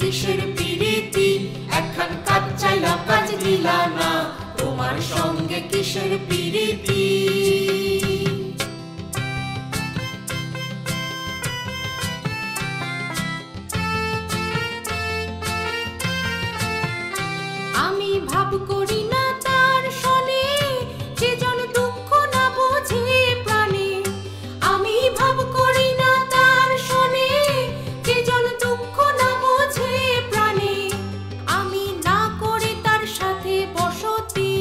কিসের প্রীতি, একখান কাজ চাইলাম কাজ দিলা না, তোমার সঙ্গে কিসের প্রীতি। আমি ভাব করি না তার শোনে, যে জন দুঃখ না বোঝে প্রাণে। আমি ভাব করি না তার শোনে, যে জন দুঃখ না বোঝে প্রাণে। আমি না করি তার সাথে বসতি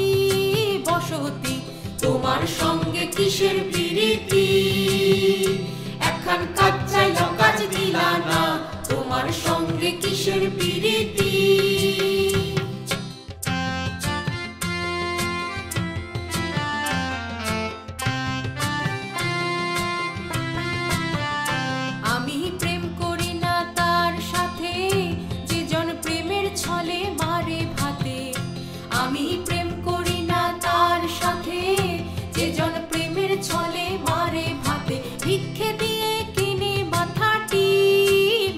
বসতি, তোমার সঙ্গে কিসের প্রীতি, একখান কাজ চাইলাম কাজ দিলা না, তোমার সঙ্গে কিসের প্রীতি। আমি প্রেম করি না তার সাথে, যে জন প্রেমের ছলে মারে ভাতে। আমি প্রেম করি না তার সাথে, যে জন প্রেমের ছলে মারে ভাতে। ভিক্ষে দিয়ে কিনে মাথাটি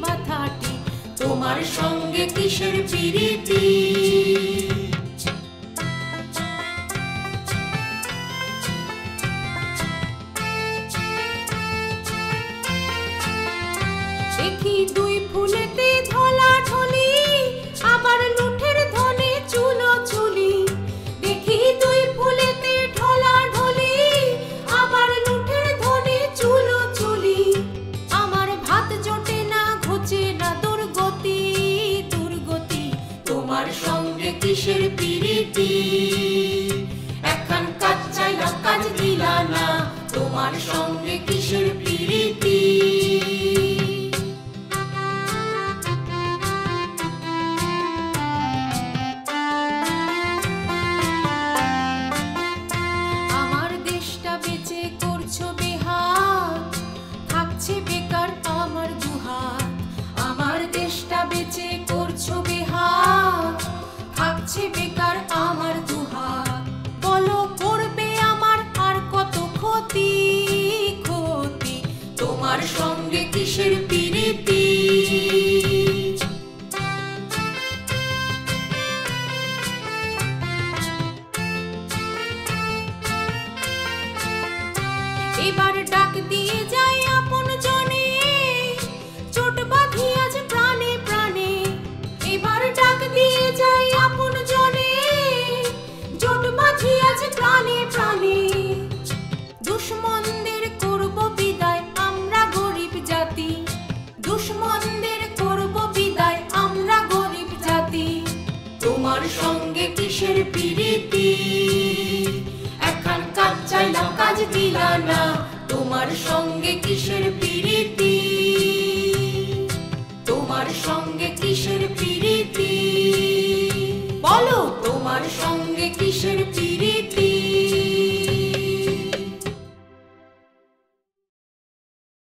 মাথাটি, তোমার সঙ্গে কিসের প্রীতি। দেখি দুই ফুলেতে ধলা ঢলি, আবার লুঠের ধনে চুলো চুলি। দেখি দুই ফুলেতে ঢলা ঢলি, আবার লুঠের ধনে চুলো চুলি। আমার ভাত জোটে না ঘুচে না দুর্গতি দুর্গতি, তোমার সঙ্গে কিসের প্রীতি, একখান কাজ চাইলাম কাজ দিলা না, তোমার সঙ্গে কিসের প্রীতি। আমার দেশটা বেঁচে করছো বেহাত, থাকছে বেকার আমার দুহাত। আমার দেশটা বেঁচে করছো বেহাত, থাকছে বেকার আমার দুহাত। বলো করবে আমার আর কত ক্ষতি ক্ষতি, তোমার সঙ্গে কিসের প্রীতি। এবার ডাক দিয়ে যাই আপন জনে, চোট বাঁধি আজ প্রাণে প্রাণে। এবার ডাক দিয়ে যাই আপন জনে, চোট বাঁধি আজ প্রাণে প্রাণে। দুশ্মনদের করব বিদায় আমরা গরিব জাতি, দুশ্মনদের করব বিদায় আমরা গরিব জাতি। তোমার সঙ্গে কিসের প্রীতি, একখান কাজ চাইলাম কাজ দিলা না, তোমার সঙ্গে কিসের প্রীতি। তোমার সঙ্গে কিসের প্রীতি, বলো তোমার সঙ্গে কিসের প্রীতি।